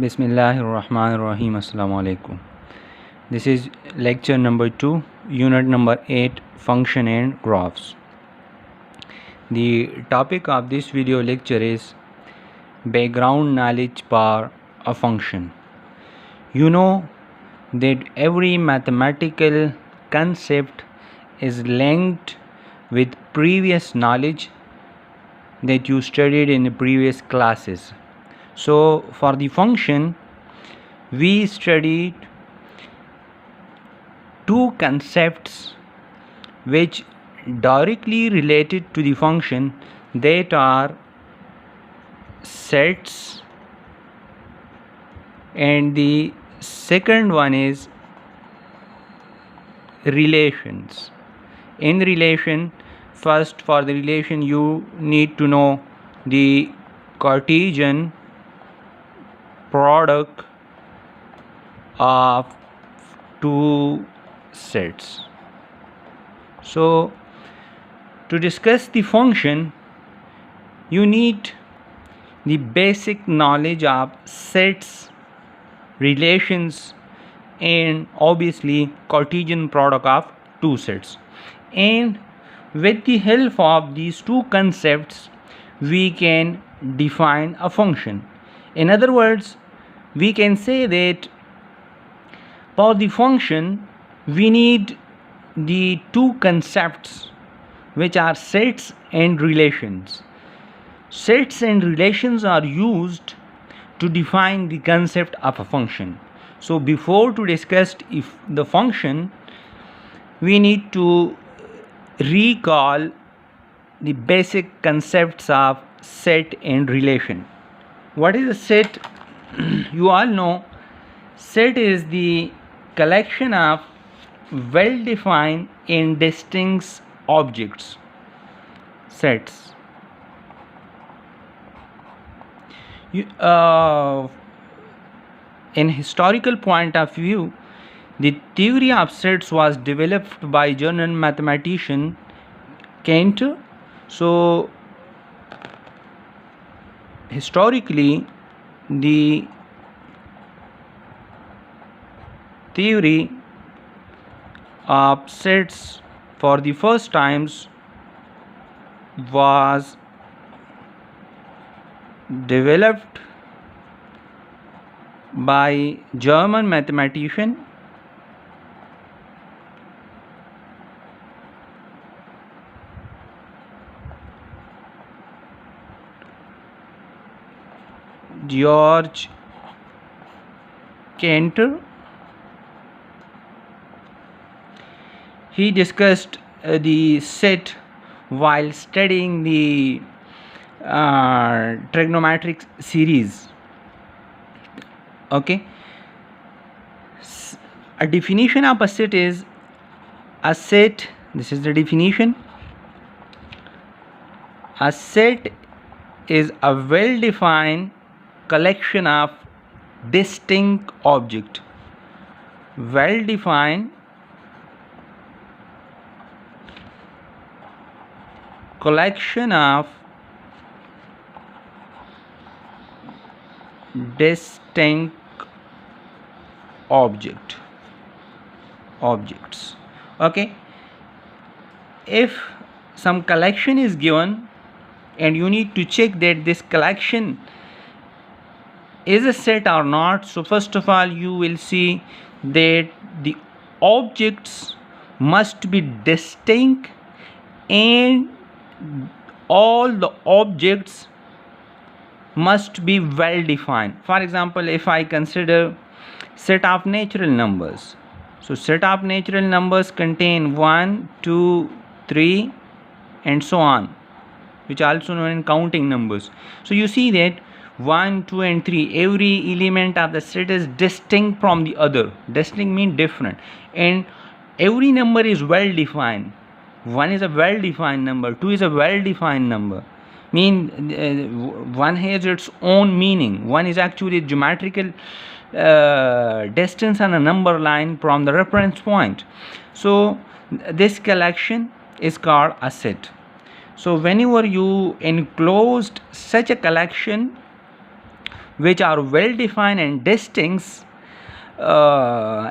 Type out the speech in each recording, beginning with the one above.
Bismillahirrahmanirrahim. Assalamu alaikum. This is lecture number 2, unit number 8, function and graphs. The topic of this video lecture is background knowledge for a function. You know that every mathematical concept is linked with previous knowledge that you studied in the previous classes. So for the function, we studied two concepts which directly related to the function, that are sets, and the second one is relations. In relation, first for the relation you need to know the Cartesian product of two sets. So to discuss the function, you need the basic knowledge of sets, relations, and obviously Cartesian product of two sets. And with the help of these two concepts, we can define a function. In other words, we can say that for the function we need the two concepts which are sets and relations. Sets and relations are used to define the concept of a function. So before to discuss if the function, we need to recall the basic concepts of set and relation. What is a set? You all know set is the collection of well-defined and distinct objects. Sets. In historical point of view, the theory of sets was developed by German mathematician Cantor. So historically, the theory of sets for the first times was developed by German mathematician Georg Cantor. He discussed the set while studying the trigonometric series. Okay, a definition of a set is a set. This is the definition. A set is a well-defined collection of distinct objects. Well-defined collection of distinct objects. Okay, if some collection is given and you need to check that this collection is a set or not, so first of all you will see that the objects must be distinct and all the objects must be well defined. For example, if I consider set of natural numbers, so set of natural numbers contain 1, 2, 3 and so on, which are also known as counting numbers. So you see that 1, 2 and 3, every element of the set is distinct from the other. Distinct means different, and every number is well defined. 1 is a well defined number, 2 is a well defined number. One has its own meaning. One is actually a geometrical distance on a number line from the reference point. So this collection is called a set. So whenever you enclosed such a collection, which are well defined and distinct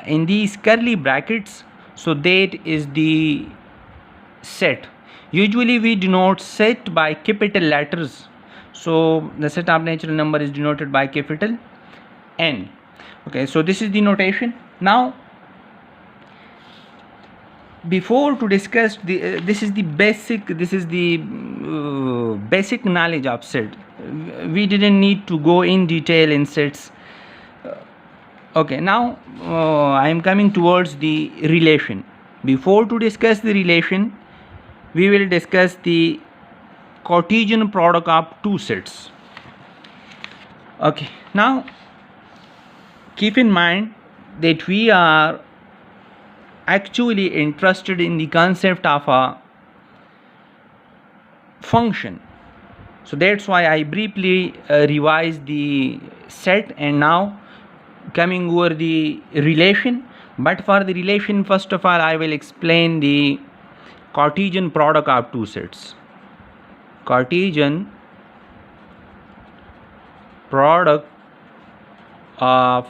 in these curly brackets, so that is the set. Usually we denote set by capital letters, so the set of natural number is denoted by capital N. Okay, so this is the notation. Now before to discuss the this is the basic knowledge of set. We didn't need to go in detail in sets. Okay, now I am coming towards the relation. Before to discuss the relation, we will discuss the Cartesian product of two sets. Okay, now keep in mind that we are actually interested in the concept of a function, so that's why I briefly revised the set and now coming over the relation. But for the relation, first of all I will explain the Cartesian product of two sets. Cartesian product of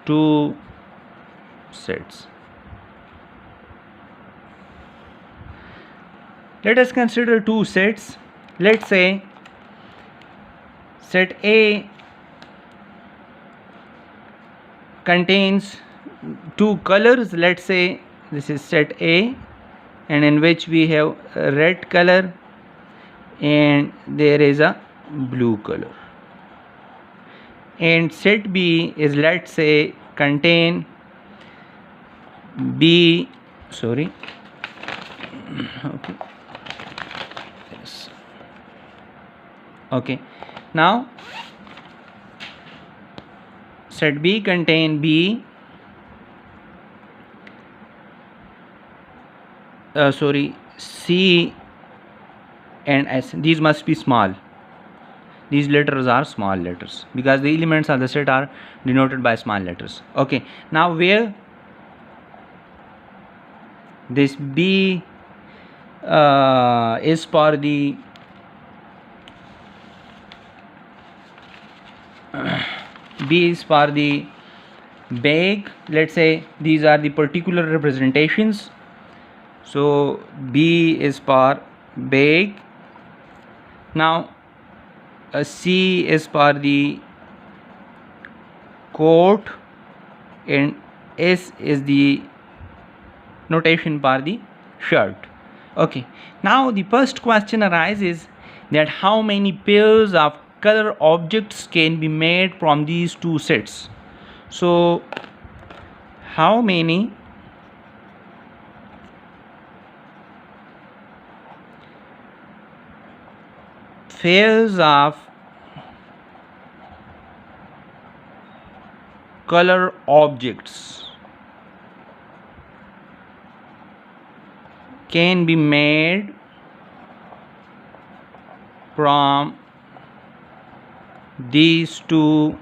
two sets. Let us consider two sets. Let's say set A contains two colors. Let's say this is set A, and in which we have a red color and there is a blue color. And set B is, let's say, contain B, sorry, okay, yes, okay. Now set B contain B, C and S. These must be small. These letters are small letters because the elements of the set are denoted by small letters. Okay, now where this B is for the B is for the bag. Let's say these are the particular representations. So B is for bag. Now C is for the coat and S is the notation for the shirt. Okay, now the first question arises that how many pairs of color objects can be made from these two sets. So how many pairs of color objects can be made from these two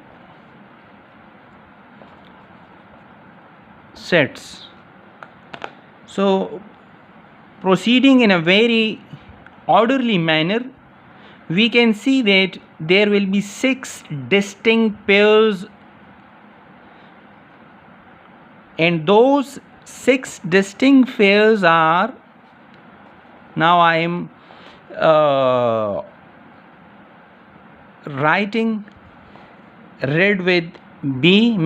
sets. So proceeding in a very orderly manner, we can see that there will be 6 distinct pairs, and those 6 distinct pairs are, now I am writing red with B.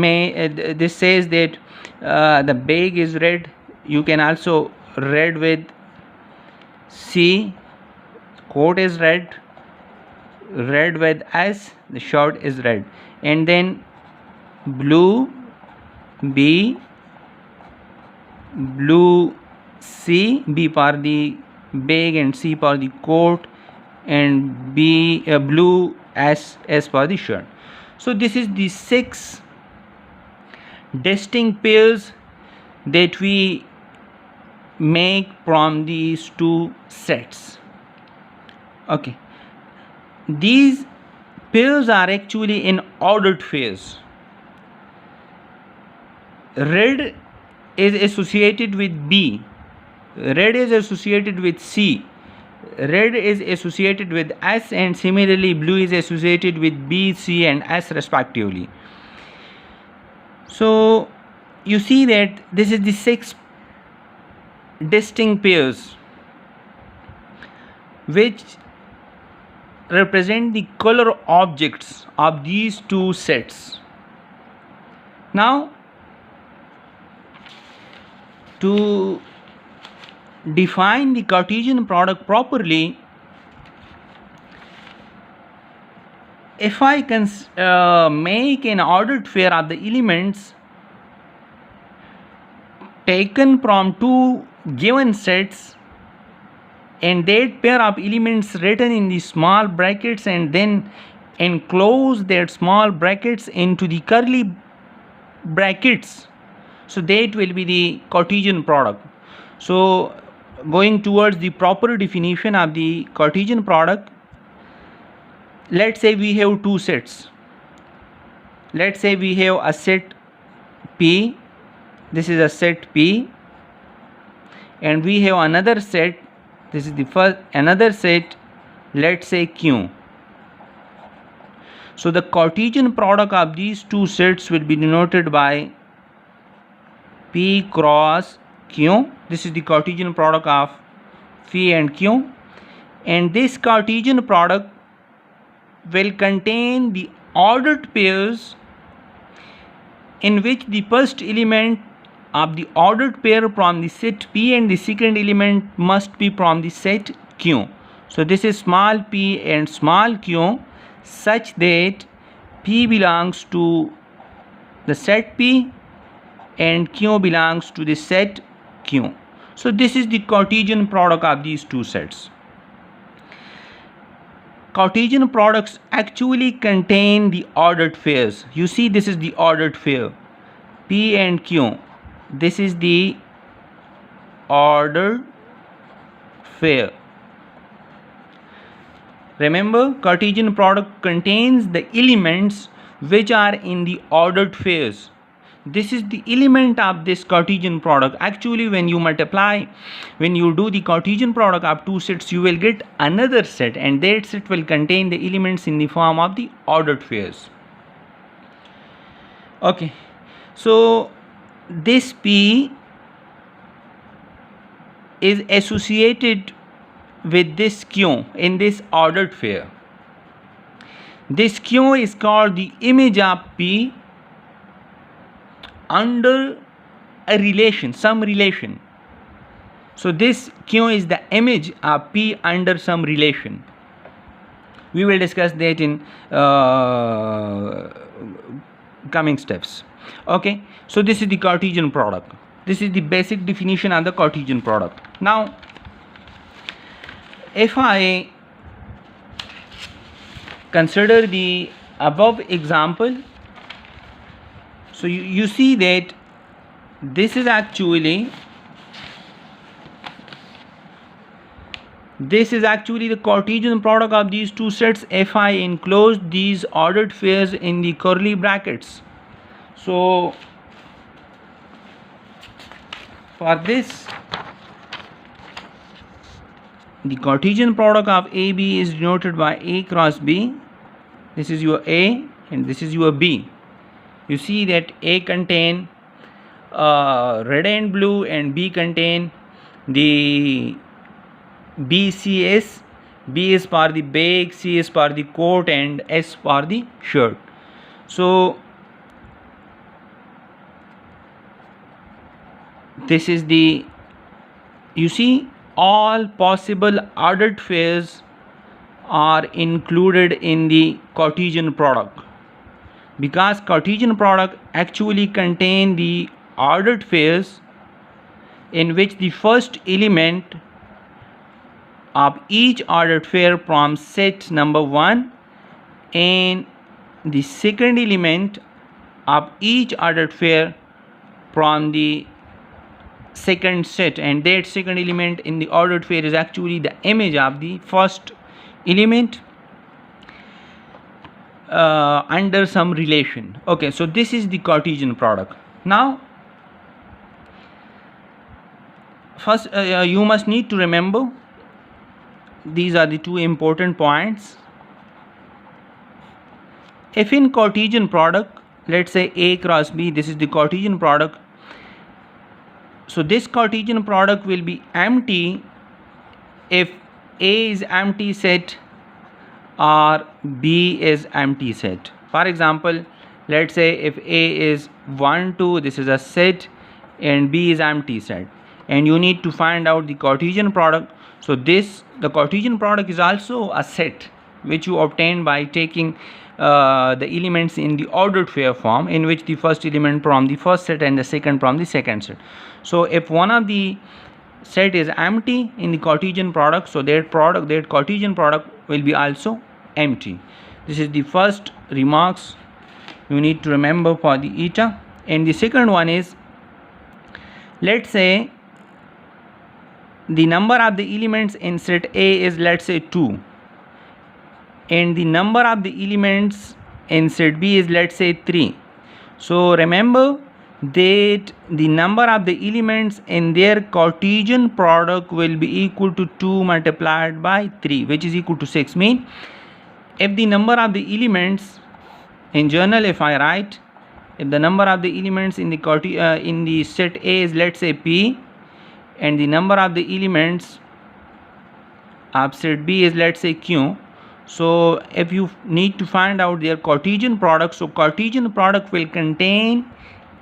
This says that the bag is red. You can also red with C, coat is red, red with S, the shirt is red, and then blue B, blue C, B for the bag and C for the coat, and B blue S for the shirt. So this is the 6 distinct pairs that we make from these two sets. Okay, these pairs are actually in ordered phase. Red is associated with B, red is associated with C, red is associated with S, and similarly blue is associated with B, C and S respectively. So you see that this is the 6 distinct pairs which represent the color objects of these two sets. Now, to define the Cartesian product properly, if I can make an ordered pair of the elements taken from two given sets, and that pair of elements written in the small brackets, and then enclose that small brackets into the curly brackets, so that will be the Cartesian product. So going towards the proper definition of the Cartesian product, let's say we have two sets. Let's say we have a set P, this is a set P, and we have another set, this is the first, another set, let's say Q. So the Cartesian product of these two sets will be denoted by P cross Q. This is the Cartesian product of Phi and Q, and this Cartesian product will contain the ordered pairs in which the first element of the ordered pair from the set P and the second element must be from the set Q. So this is small p and small q such that P belongs to the set P and Q belongs to the set Q. So this is the Cartesian product of these two sets. Cartesian products actually contain the ordered pairs. You see, this is the ordered pair P and Q. This is the ordered pair. Remember, Cartesian product contains the elements which are in the ordered pairs. This is the element of this Cartesian product. Actually, when you multiply, when you do the Cartesian product of two sets, you will get another set, and that set will contain the elements in the form of the ordered pairs. Okay, so this P is associated with this Q in this ordered pair. This Q is called the image of P under a relation, some relation. So this Q is the image of P under some relation. We will discuss that in coming steps. Okay, so this is the Cartesian product. This is the basic definition of the Cartesian product. Now, if I consider the above example, so you see that this is actually the Cartesian product of these two sets if I enclose these ordered pairs in the curly brackets. So for this, the Cartesian product of AB is denoted by A cross B. This is your A and this is your B. You see that A contain red and blue, and B contain the BCS. B is for the bag, C is for the coat, and S for the shirt. So this is the, you see, all possible ordered pairs are included in the Cartesian product, because Cartesian product actually contain the ordered pairs in which the first element of each ordered pair from set number 1 and the second element of each ordered pair from the second set, and that second element in the ordered pair is actually the image of the first element under some relation. Okay, so this is the Cartesian product. Now first you must need to remember these are the two important points. If in Cartesian product, let's say A cross B, this is the Cartesian product. So this Cartesian product will be empty if A is empty set or B is empty set. For example, let's say if A is 1, 2, this is a set, and B is empty set, and you need to find out the Cartesian product. So the Cartesian product is also a set which you obtain by taking the elements in the ordered pair form, in which the first element from the first set and the second from the second set. So if one of the set is empty in the Cartesian product, so that Cartesian product will be also empty. This is the first remarks you need to remember for the eta. And the second one is, let's say the number of the elements in set A is, let's say, 2, and the number of the elements in set B is, let's say, 3. So remember that the number of the elements in their Cartesian product will be equal to 2 multiplied by 3, which is equal to 6. Mean, if the number of the elements in journal, if I write, if the number of the elements in the set A is, let's say, P, and the number of the elements of set B is, let's say, Q. So if you need to find out their Cartesian product, so Cartesian product will contain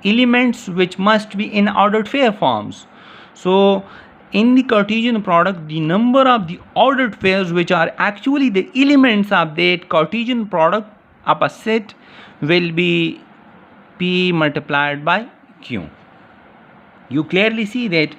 elements which must be in ordered pair forms. So in the Cartesian product, the number of the ordered pairs which are actually the elements of that Cartesian product of a set will be P multiplied by Q. You clearly see that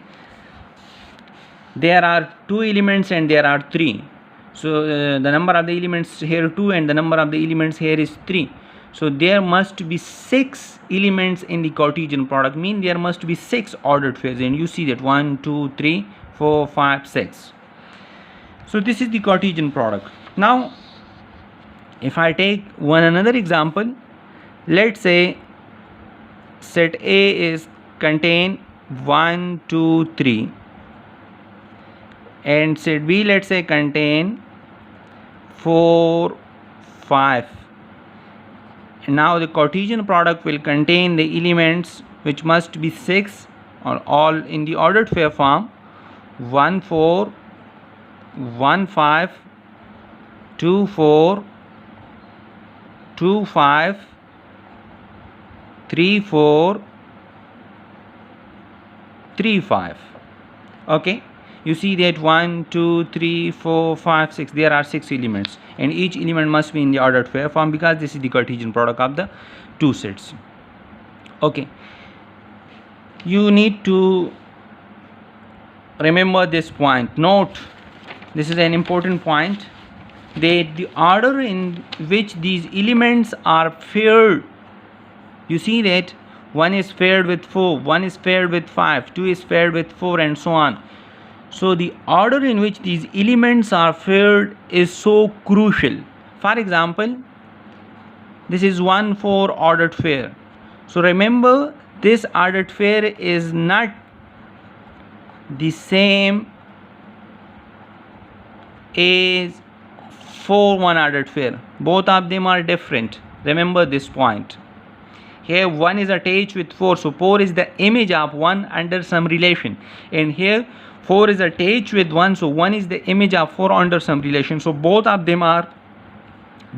there are 2 elements and there are 3. So the number of the elements here 2 and the number of the elements here is 3. So there must be 6 elements in the Cartesian product, mean there must be 6 ordered pairs, and you see that 1, 2, 3, 4, 5, 6. So this is the Cartesian product. Now if I take another example, let's say set A is contain 1, 2, 3, and set B, let's say, contain 4, 5. And now the Cartesian product will contain the elements which must be 6, or all in the ordered pair form: 1, 4, 1, 5, 2, 4, 2, 5, 3, 4, 3, 5. Okay, you see that 1, 2, 3, 4, 5, 6, there are 6 elements, and each element must be in the ordered pair form because this is the Cartesian product of the 2 sets. Okay, you need to remember this point. Note, this is an important point, that the order in which these elements are paired, you see that 1 is paired with 4, 1 is paired with 5, 2 is paired with 4, and so on. So the order in which these elements are paired is so crucial. For example, this is 1, 4 ordered pair. So remember, this ordered pair is not the same as 4, 1 ordered pair. Both of them are different. Remember this point. Here 1 is attached with 4, so 4 is the image of 1 under some relation, and here 4 is attached with 1, so 1 is the image of 4 under some relation. So both of them are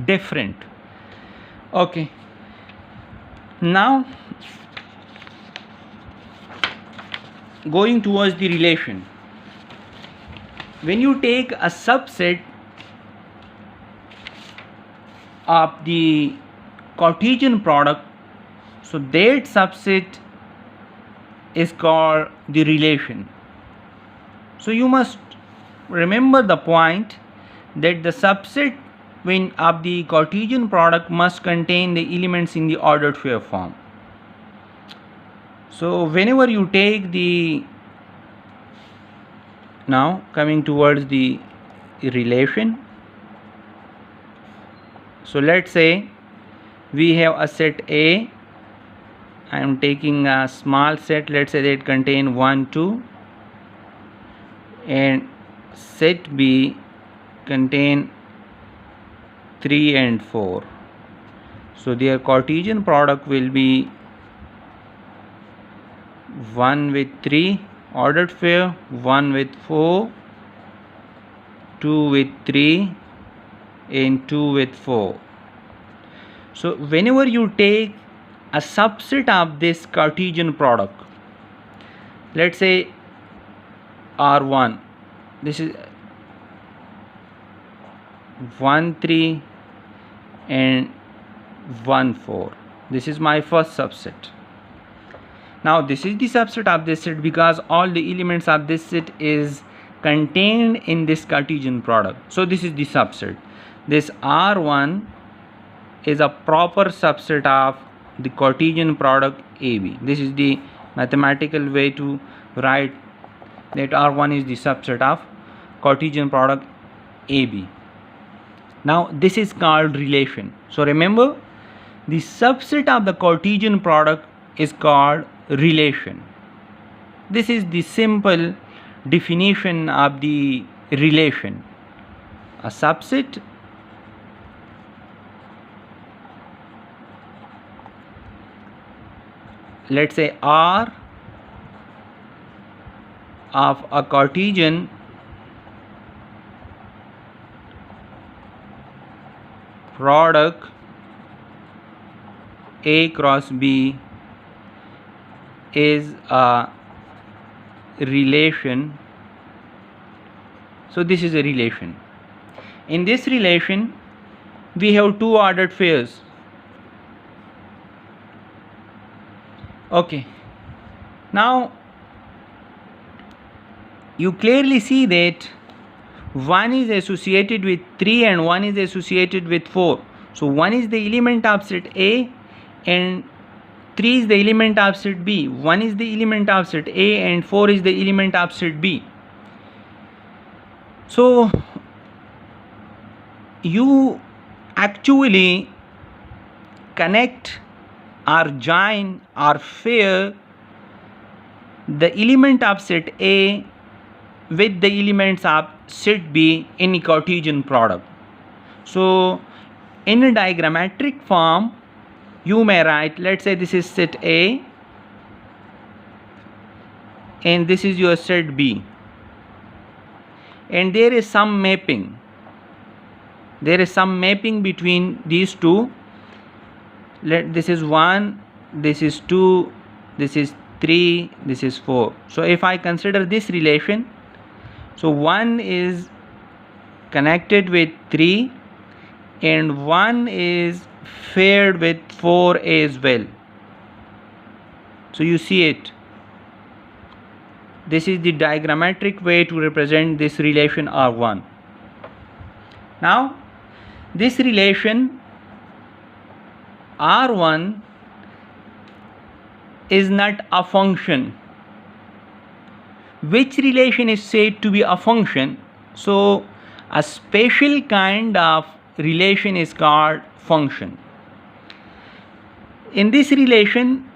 different. Okay, now going towards the relation. When you take a subset of the Cartesian product, so that subset is called the relation. So you must remember the point that the subset of the Cartesian product must contain the elements in the ordered pair form. So whenever you take the, now coming towards the relation, so let's say we have a set A. I am taking a small set, let's say that contain 1, 2, and set B contain 3 and 4. So their Cartesian product will be 1 with 3 ordered pair, 1 with 4, 2 with 3 and 2 with 4. So whenever you take a subset of this Cartesian product, let's say R1, this is 1 3 and 1 4, this is my first subset. Now this is the subset of this set because all the elements of this set is contained in this Cartesian product. So this is the subset. This R1 is a proper subset of the Cartesian product AB. This is the mathematical way to write that R1 is the subset of Cartesian product AB. Now this is called relation. So remember, the subset of the Cartesian product is called relation. This is the simple definition of the relation. A subset let's say R of a Cartesian product A cross B is a relation. So this is a relation. In this relation we have two ordered pairs. Okay, now you clearly see that 1 is associated with 3 and 1 is associated with 4. So 1 is the element of set A and 3 is the element of set B. 1 is the element of set A and 4 is the element of set B. So you actually connect or join or pair the element of set A with the elements of set B in a Cartesian product. So in a diagrammatic form you may write, let's say this is set A and this is your set B, and there is some mapping. There is some mapping between these two. This is 1, this is 2, this is 3, this is 4. So if I consider this relation, so 1 is connected with 3 and 1 is paired with 4 as well. So you see it. This is the diagrammatic way to represent this relation R1. Now this relation R1 is not a function. Which relation is said to be a function? So a special kind of relation is called function. In this relation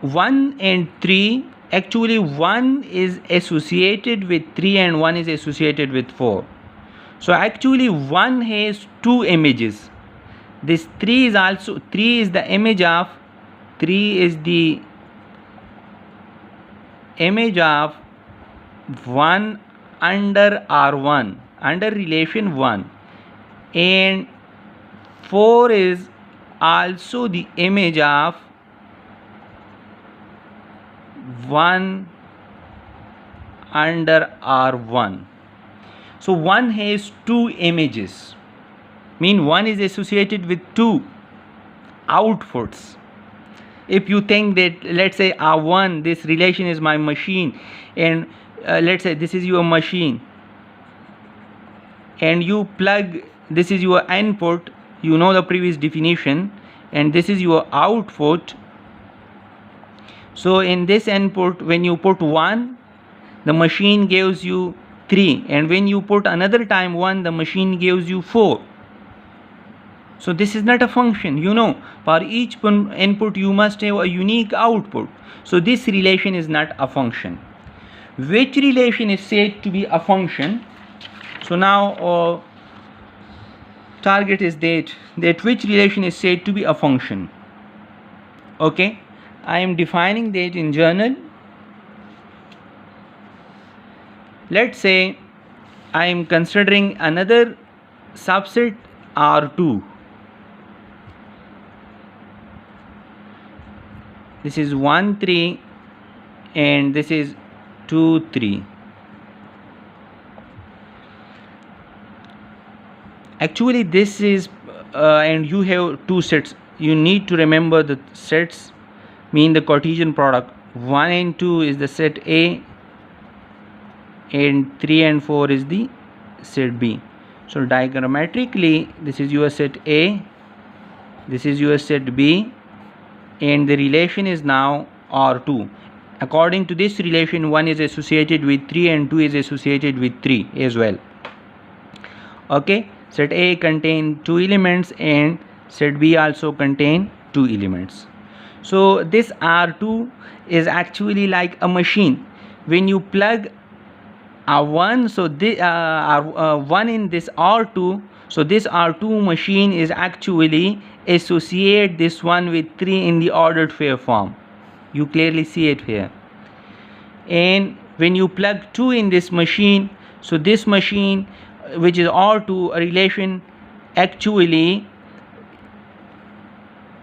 1 and 3, actually 1 is associated with 3 and 1 is associated with 4. So actually 1 has two images. This 3 is also, 3 is the image of, 3 is the image of 1 under R1, under relation 1, and 4 is also the image of 1 under R1. So 1 has two images, mean 1 is associated with two outputs. If you think that, let's say R1, this relation is my machine, and let's say this is your machine, and you plug, this is your input, you know the previous definition, and this is your output. So in this input, when you put 1, the machine gives you 3, and when you put another time 1, the machine gives you 4. So this is not a function, you know, for each input you must have a unique output. So this relation is not a function. which relation is said to be a function. So now target is that which relation is said to be a function. Okay, I am defining that in journal. Let's say I am considering another subset R2. This is 1 3 and this is 2 3. Actually this is and you have two sets. You need to remember the sets mean the Cartesian product. 1 and 2 is the set A and 3 and 4 is the set B. So diagrammatically this is your set A, this is your set B, and the relation is now R2. According to this relation, 1 is associated with 3 and 2 is associated with 3 as well. Okay, set A contain 2 elements and set B also contain 2 elements. So this R2 is actually like a machine. When you plug a 1, so this 1 in this R2, so this R2 machine is actually associate this one with 3 in the ordered pair form. You clearly see it here. And when you plug 2 in this machine, so this machine which is R2 a relation actually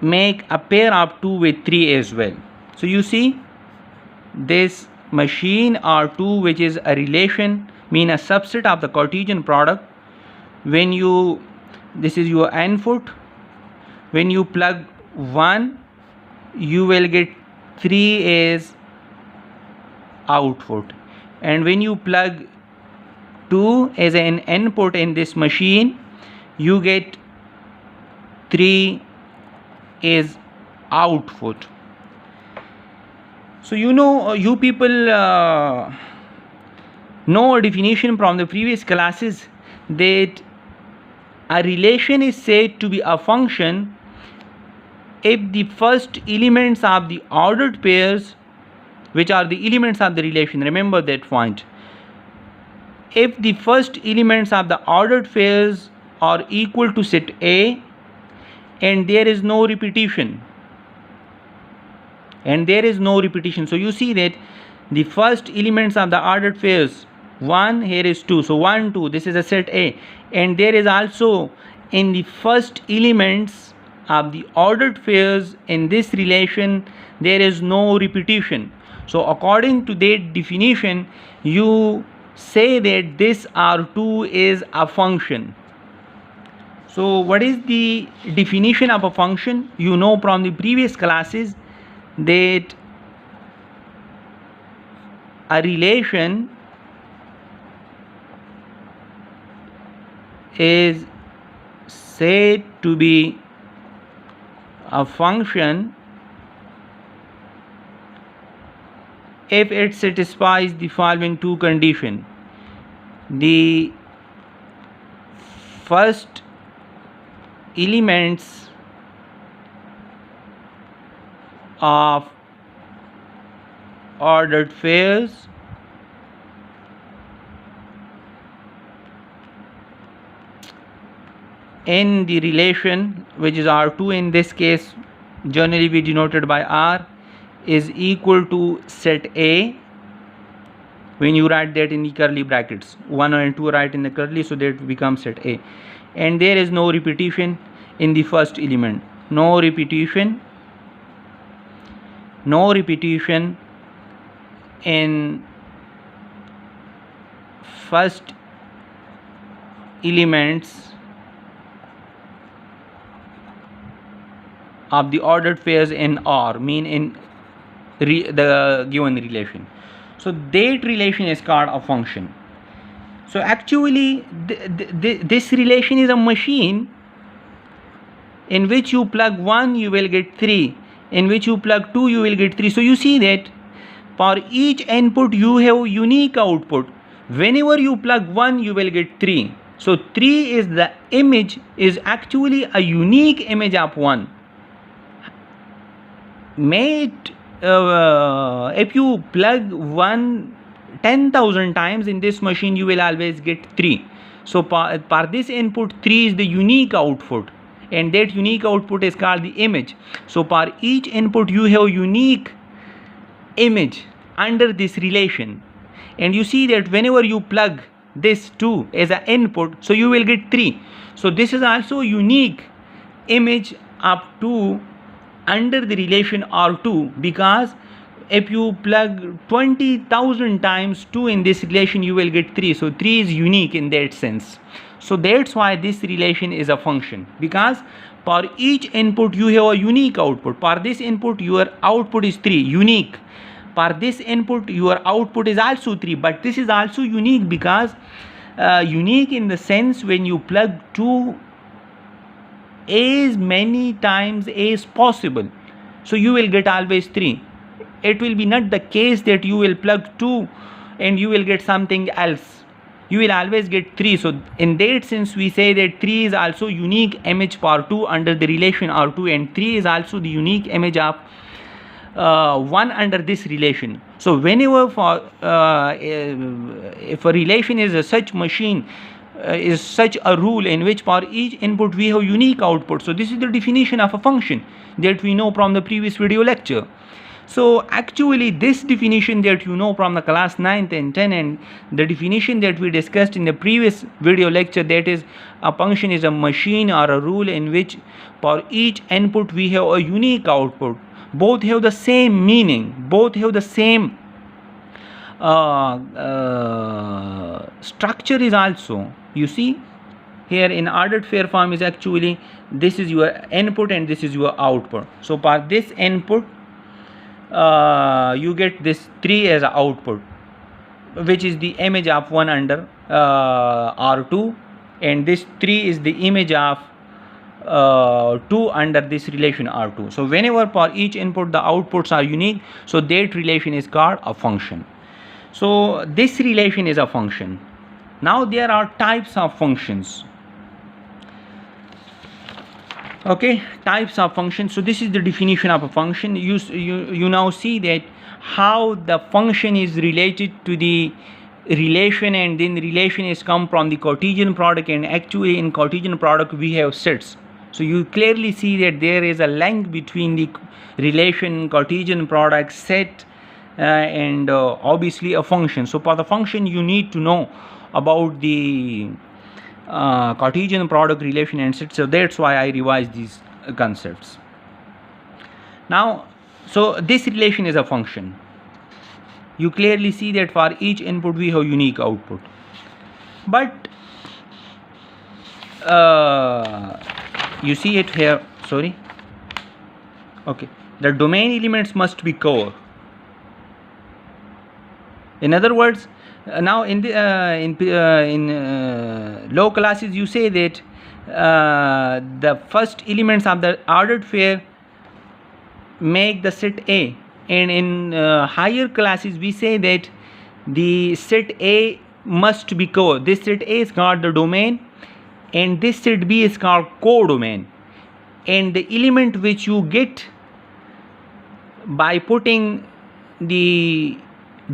make a pair of 2 with 3 as well. So you see this machine R2 which is a relation mean a subset of the Cartesian product. When you, this is your input, when you plug 1 you will get 3 as output, and when you plug 2 as an input in this machine you get 3 as output. So you know, you people know a definition from the previous classes that a relation is said to be a function if the first elements of the ordered pairs, which are the elements of the relation, remember that point, if the first elements of the ordered pairs are equal to set A and there is no repetition, so you see that the first elements of the ordered pairs, 1 here is 2, so 1 2, this is a set A, and there is also in the first elements of the ordered pairs in this relation there is no repetition. So according to that definition you say that this R2 is a function. So what is the definition of a function? You know from the previous classes that a relation is said to be a function if it satisfies the following two conditions. The first elements of ordered pairs in the relation which is R2, in this case generally we denoted by R, is equal to set A. When you write that in the curly brackets, 1 and 2 write in the curly, so that becomes set A, and there is no repetition in the first element, no repetition in first elements of the ordered pairs in R, mean in the given relation. So that relation is called a function. So actually this relation is a machine in which you plug 1 you will get 3, in which you plug 2 you will get 3. So you see that for each input you have unique output. Whenever you plug 1 you will get 3. So 3 is the image, is actually a unique image of 1. Mate, if you plug 1 10,000 times in this machine, you will always get 3. So for this input, 3 is the unique output, and that unique output is called the image. So for each input you have unique image under this relation, and you see that whenever you plug this 2 as an input, so you will get 3. So this is also unique image of 2 under the relation R2, because if you plug 20,000 times 2 in this relation, you will get 3. So 3 is unique in that sense. So that's why this relation is a function, because for each input you have a unique output. For this input your output is 3, unique. For this input your output is also 3, but this is also unique, because unique in the sense when you plug 2 as many times as possible, so you will get always 3. It will be not the case that you will plug 2 and you will get something else. You will always get 3. So in that sense we say that 3 is also unique image for 2 under the relation R2, and 3 is also the unique image of 1 under this relation. So whenever for if a relation is a such machine, is such a rule in which for each input we have unique output. So this is the definition of a function that we know from the previous video lecture. So actually this definition that you know from the class 9th and 10th, and the definition that we discussed in the previous video lecture, that is a function is a machine or a rule in which for each input we have a unique output. Both have the same meaning, both have the same structure is also. You see here in ordered fair form is actually this is your input and this is your output. So for this input you get this 3 as a output, which is the image of 1 under R2, and this 3 is the image of 2 under this relation R2. So whenever for each input the outputs are unique, so that relation is called a function. So this relation is a function. Now there are types of functions. Okay, types of functions. So this is the definition of a function. You now see that how the function is related to the relation, and then the relation is come from the Cartesian product, and actually in Cartesian product we have sets. So you clearly see that there is a link between the relation, Cartesian product, set, and obviously a function. So for the function you need to know about the Cartesian product, relation, and set. So that's why I revised these concepts. Now, so this relation is a function. You clearly see that for each input we have unique output, but you see it here, sorry. Okay, the domain elements must be core. In other words, now in the low classes you say that the first elements of the ordered pair make the set A, and in higher classes we say that the set A must be core. This set A is called the domain, and this set B is called codomain, and the element which you get by putting the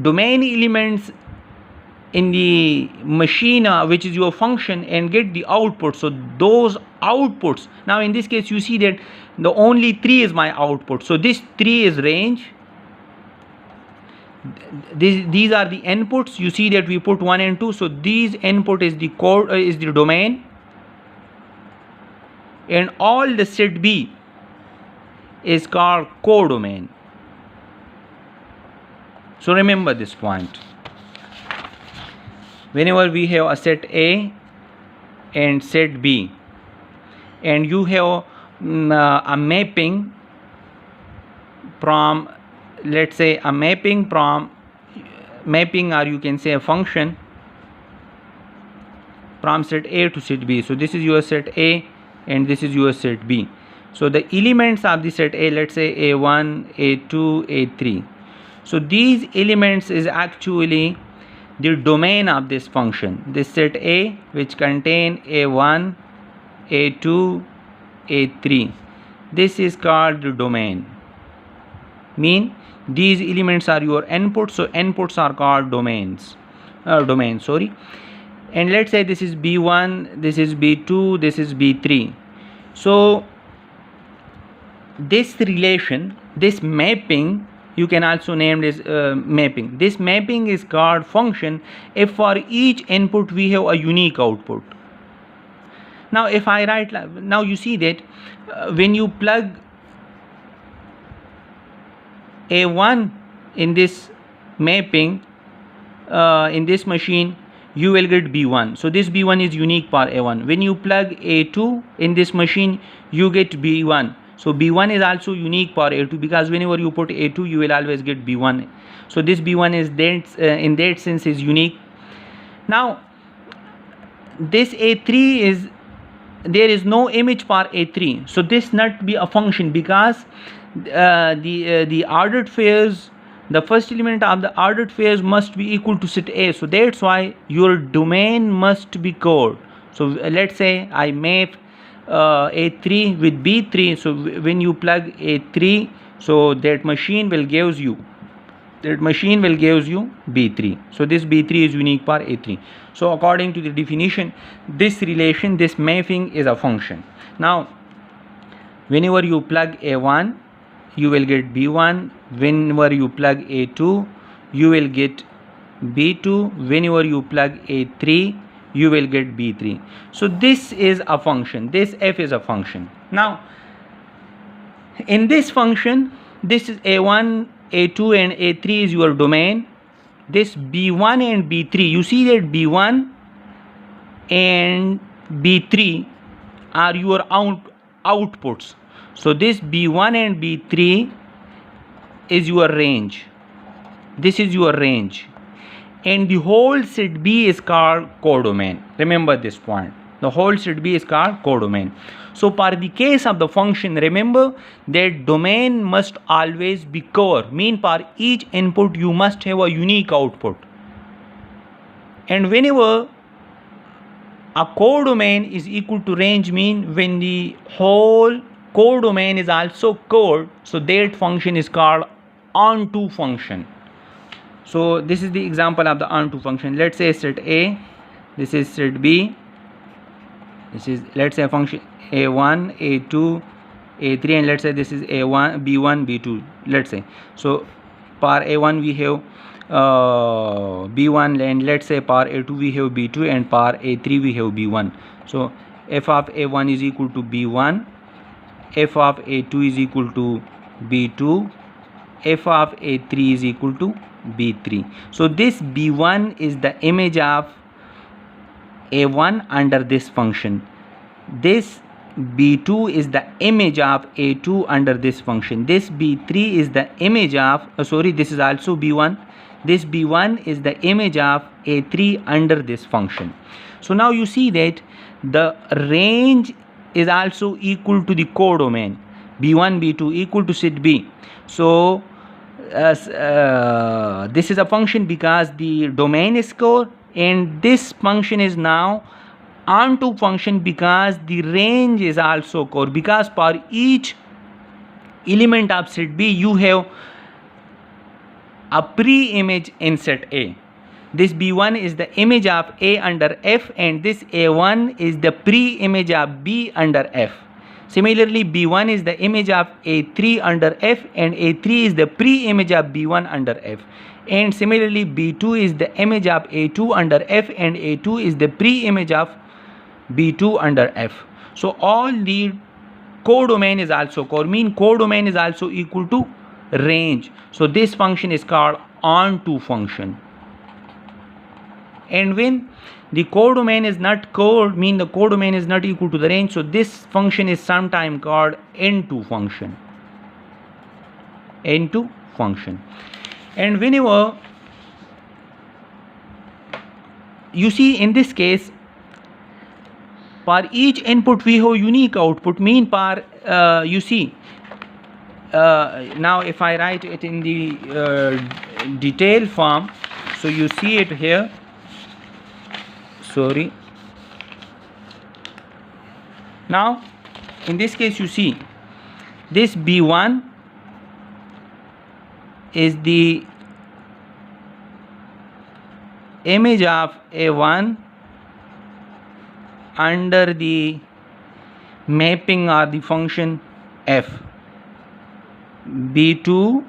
domain elements in the machine which is your function and get the output. So those outputs, now in this case you see that the only 3 is my output. So this 3 is range. These are the inputs. You see that we put 1 and 2. So these input is the code is the domain, and all the set B is called codomain. So remember this point. Whenever we have a set A and set B, and you have a mapping from, let's say a mapping from or you can say a function from set A to set B. So this is your set A and this is your set B. So the elements of the set A, let's say A1, A2, A3. So these elements is actually the domain of this function. This set A which contain A1, A2, A3. This is called the domain. mean these elements are your inputs, so inputs are called domains, sorry. And let's say this is B1, this is B2, this is B3. So this relation, this mapping, you can also name this mapping. This mapping is called function if for each input we have a unique output. Now if I write, now you see that when you plug A1 in this mapping in this machine, you will get B1. So this B1 is unique for A1. When you plug A2 in this machine, you get B1. So B1 is also unique for A2, because whenever you put A2, you will always get B1. So this B1 is that, in that sense is unique. Now this A3 is, there is no image for A3, so this not be a function, because the ordered phase, the first element of the ordered phase must be equal to set A. So that's why your domain must be code. So let's say I map A3 with B3. So when you plug A3, so that machine will gives you B3. So this B3 is unique for A3. So according to the definition, this relation, this mapping is a function. Now whenever you plug A1, you will get B1. Whenever you plug A2, you will get B2. Whenever you plug A3, you will get B3. So this is a function, this f is a function. Now in this function, this is A1, A2 and A3 is your domain. This B1 and B3, you see that B1 and B3 are your outputs. So this B1 and B3 is your range. This is your range. And the whole set B is called codomain. Remember this point. The whole set B is called codomain. So for the case of the function, remember that domain must always be core. Mean for each input you must have a unique output. And whenever a codomain is equal to range, mean when the whole codomain is also code, so that function is called onto function. So this is the example of the onto function. Let's say set A, this is set B, this is, let's say, function A1, A2, A3, and let's say this is A1, B1, B2, let's say. So for A1 we have B1, and let's say for A2 we have B2, and for A3 we have B1. So f of A1 is equal to B1, f of A2 is equal to B2, f of A3 is equal to B3. So this B1 is the image of A1 under this function. This B2 is the image of A2 under this function. This B3 is the image of, this is also B1. This B1 is the image of A3 under this function. So now you see that the range is also equal to the codomain. B1, B2 equal to set B. So this is a function because the domain is core, and this function is now onto function because the range is also core, because for each element of set B you have a pre-image in set A. This B1 is the image of A under F, and this A1 is the pre-image of B under F. Similarly, B1 is the image of A3 under F, and A3 is the pre-image of B1 under F. And similarly, B2 is the image of A2 under F, and A2 is the pre-image of B2 under F. So all the codomain is also core, mean codomain is also equal to range. So this function is called onto function. And when the codomain is not core, mean the codomain is not equal to the range, so this function is sometimes called into function. Into function. And whenever you see in this case, for each input we have unique output, mean for you see now if I write it in the detail form, so you see it here. Now in this case you see this B1 is the image of A1 under the mapping or the function f. B2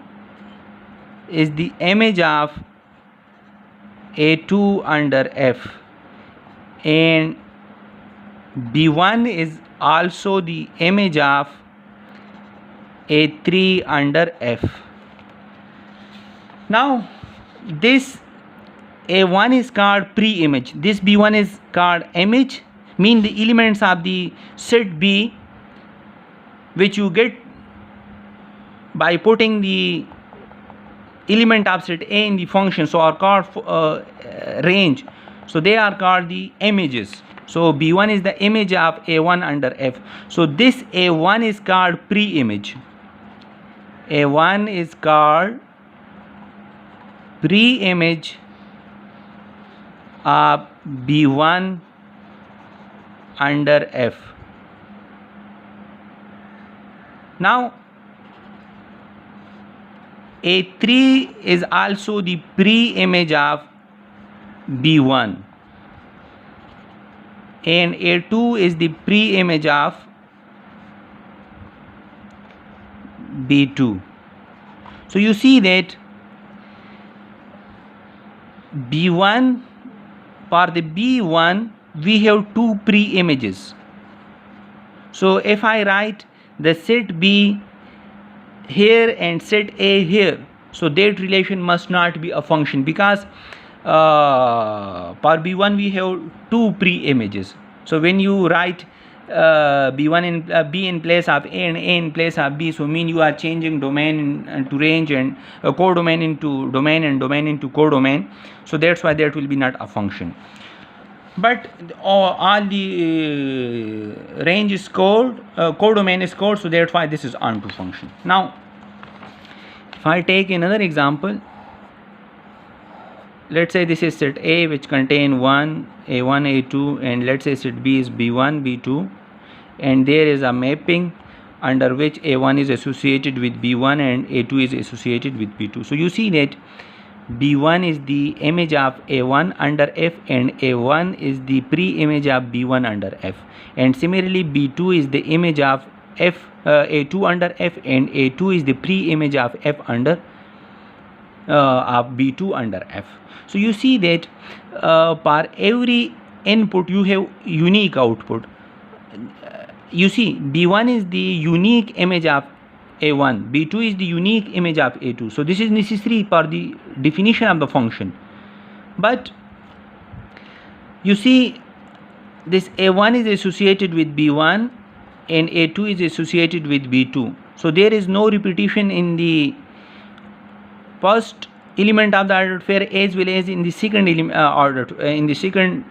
is the image of A2 under f, and B1 is also the image of A3 under f. Now this A1 is called pre-image, this B1 is called image, mean the elements of the set B which you get by putting the element of set A in the function, so are called range, so they are called the images. So B1 is the image of A1 under f, so this A1 is called pre-image. A1 is called pre-image of B1 under f. Now A3 is also the pre-image of B1, and A2 is the pre-image of B2. So you see that B1, for the B1 we have two pre-images. So if I write the set B here and set A here, so that relation must not be a function, because for B1 we have two pre-images. So when you write B1 in B in place of A and A in place of B, so mean you are changing domain into range and codomain into domain and domain into codomain, so that's why that will be not a function. But all the range is called codomain is called, so that's why this is onto function. Now if I take another example, let's say this is set A which contain A1, A2, and let's say set B is B1, B2, and there is a mapping under which A1 is associated with B1 and A2 is associated with B2. So you see that B1 is the image of A1 under f, and A1 is the pre-image of B1 under f, and similarly B2 is the image of f A2 under f, and A2 is the pre-image of f under of B2 under f. So you see that for every input you have unique output. You see B1 is the unique image of A1, B2 is the unique image of A2, so this is necessary for the definition of the function. But you see this A1 is associated with B1 and A2 is associated with B2, so there is no repetition in the first element of the ordered pair as well as in the second in the second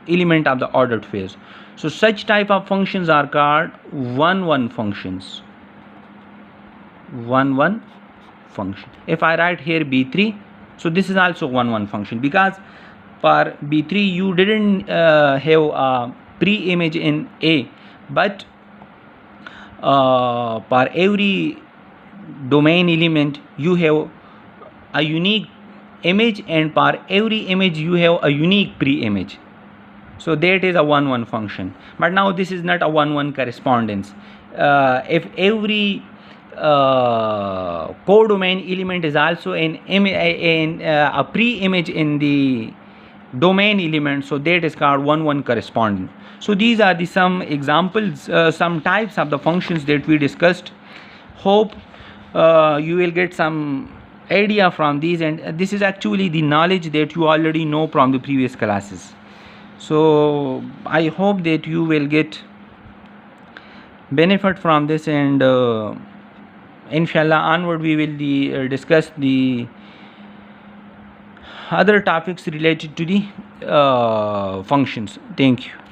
element of the ordered phase. So such type of functions are called 1-1 functions. 1-1 function. If I write here B3, so this is also 1-1 function, because for B3 you didn't have a pre-image in A, but for every domain element you have a unique image, and for every image you have a unique pre-image, so that is a 1-1 function. But now this is not a 1-1 correspondence. If every codomain element is also a pre-image in the domain element, so that is called 1-1 correspondence. So these are the some examples, some types of the functions that we discussed. Hope you will get some idea from these, and this is actually the knowledge that you already know from the previous classes. So I hope that you will get benefit from this, and inshallah onward we will discuss the other topics related to the functions. Thank you.